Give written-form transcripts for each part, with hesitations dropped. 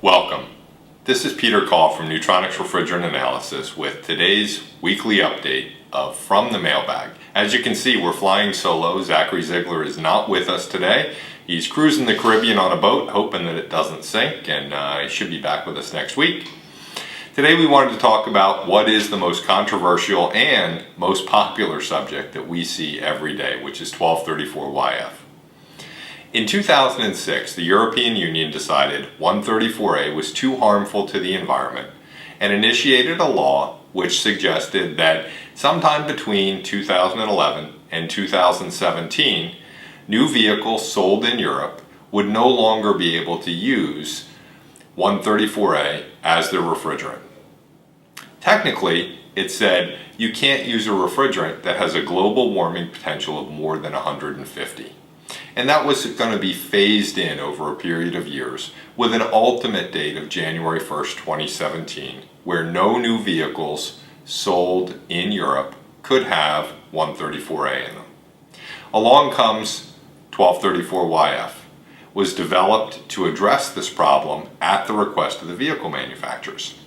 Welcome. This is Peter Coll from Neutronics Refrigerant Analysis with today's weekly update of From the Mailbag. As you can see, we're flying solo. Zachary Ziegler is not with us today. He's cruising the Caribbean on a boat, hoping that it doesn't sink, and he should be back with us next week. Today we wanted to talk about what is the most controversial and most popular subject that we see every day, which is 1234yf. In 2006, the European Union decided 134A was too harmful to the environment and initiated a law which suggested that sometime between 2011 and 2017, new vehicles sold in Europe would no longer be able to use 134A as their refrigerant. Technically, it said you can't use a refrigerant that has a global warming potential of more than 150. And that was going to be phased in over a period of years with an ultimate date of January 1st, 2017, where no new vehicles sold in Europe could have 134A in them. Along comes 1234yf, was developed to address this problem at the request of the vehicle manufacturers.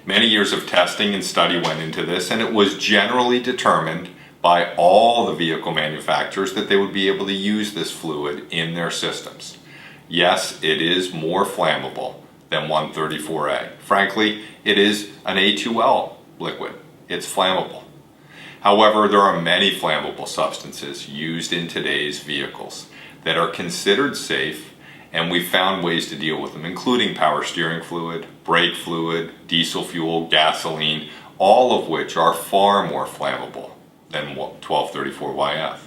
Many years of testing and study went into this, and it was generally determined by all the vehicle manufacturers that they would be able to use this fluid in their systems. Yes, it is more flammable than 134A. Frankly, it is an A2L liquid. It's flammable. However, there are many flammable substances used in today's vehicles that are considered safe, and we've found ways to deal with them, including power steering fluid, brake fluid, diesel fuel, gasoline, all of which are far more flammable than 1234yf.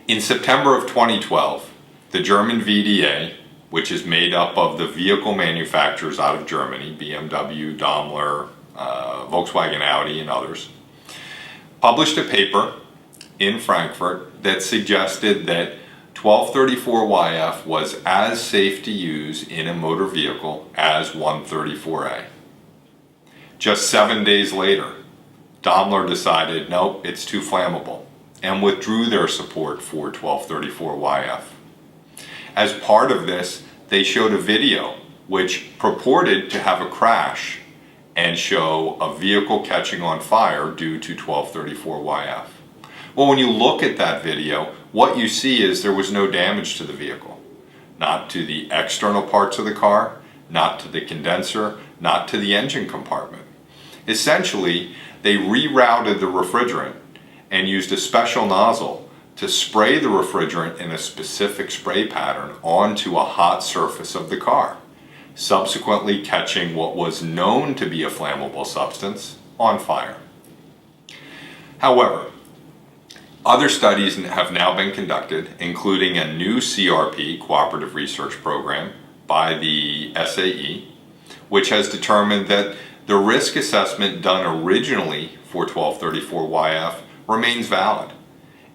In September of 2012, the German VDA, which is made up of the vehicle manufacturers out of Germany, BMW, Daimler, Volkswagen, Audi, and others, published a paper in Frankfurt that suggested that 1234yf was as safe to use in a motor vehicle as 134A. Just 7 days later, Daimler decided, nope, it's too flammable, and withdrew their support for 1234yf. As part of this, they showed a video which purported to have a crash and show a vehicle catching on fire due to 1234yf. Well, when you look at that video, what you see is there was no damage to the vehicle. Not to the external parts of the car, not to the condenser, not to the engine compartment. Essentially, they rerouted the refrigerant and used a special nozzle to spray the refrigerant in a specific spray pattern onto a hot surface of the car, subsequently catching what was known to be a flammable substance on fire. However, other studies have now been conducted, including a new CRP, Cooperative Research Program, by the SAE, which has determined that the risk assessment done originally for 1234yf remains valid,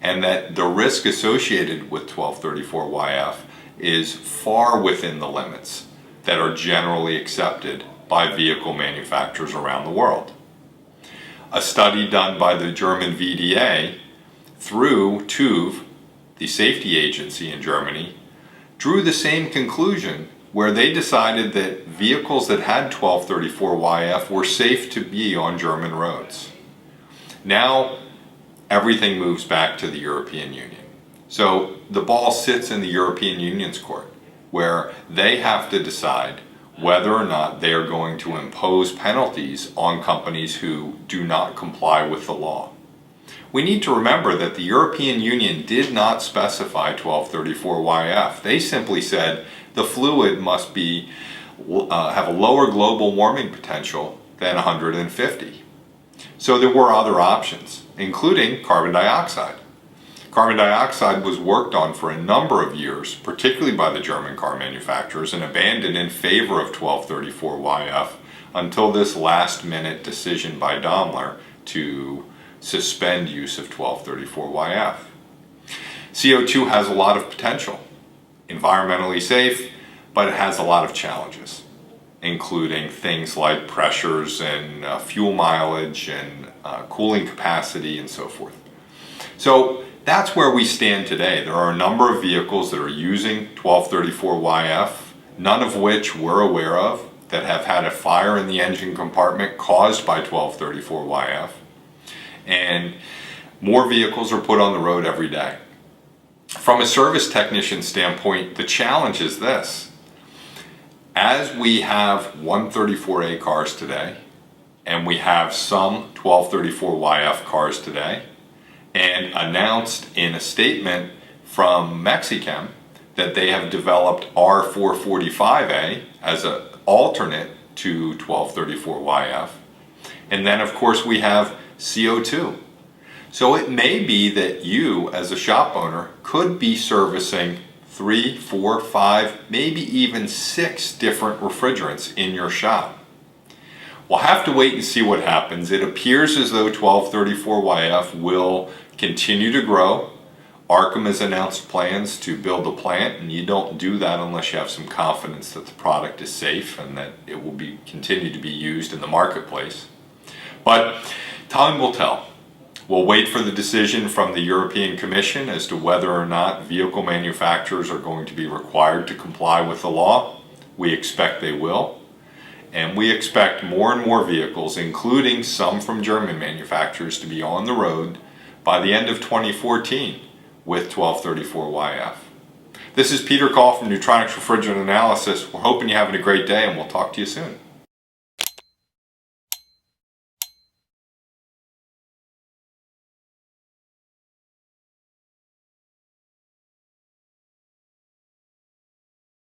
and that the risk associated with 1234yf is far within the limits that are generally accepted by vehicle manufacturers around the world. A study done by the German VDA through TÜV, the safety agency in Germany, drew the same conclusion, where they decided that vehicles that had 1234yf were safe to be on German roads. Now, everything moves back to the European Union. So the ball sits in the European Union's court, where they have to decide whether or not they are going to impose penalties on companies who do not comply with the law. We need to remember that the European Union did not specify 1234yf. They simply said the fluid must be have a lower global warming potential than 150. So there were other options, including carbon dioxide. Carbon dioxide was worked on for a number of years, particularly by the German car manufacturers, and abandoned in favor of 1234yf until this last-minute decision by Daimler to suspend use of 1234yf. CO2 has a lot of potential. Environmentally safe, but it has a lot of challenges, including things like pressures and fuel mileage and cooling capacity and so forth. So that's where we stand today. There are a number of vehicles that are using 1234yf none of which we're aware of, that have had a fire in the engine compartment caused by 1234YF. And more vehicles are put on the road every day. From a service technician standpoint, the challenge is this. As we have 134A cars today, and we have some 1234YF cars today, and announced in a statement from Mexichem that they have developed R445A as an alternate to 1234YF. And then of course we have CO2. So it may be that you as a shop owner could be servicing 3, 4, 5, maybe even 6 different refrigerants in your shop. We'll have to wait and see what happens. It appears as though 1234YF will continue to grow. Arkham has announced plans to build a plant, and you don't do that unless you have some confidence that the product is safe and that it will continue to be used in the marketplace. But time will tell. We'll wait for the decision from the European Commission as to whether or not vehicle manufacturers are going to be required to comply with the law. We expect they will. And we expect more and more vehicles, including some from German manufacturers, to be on the road by the end of 2014 with 1234YF. This is Peter Coll from Neutronics Refrigerant Analysis. We're hoping you're having a great day, and we'll talk to you soon.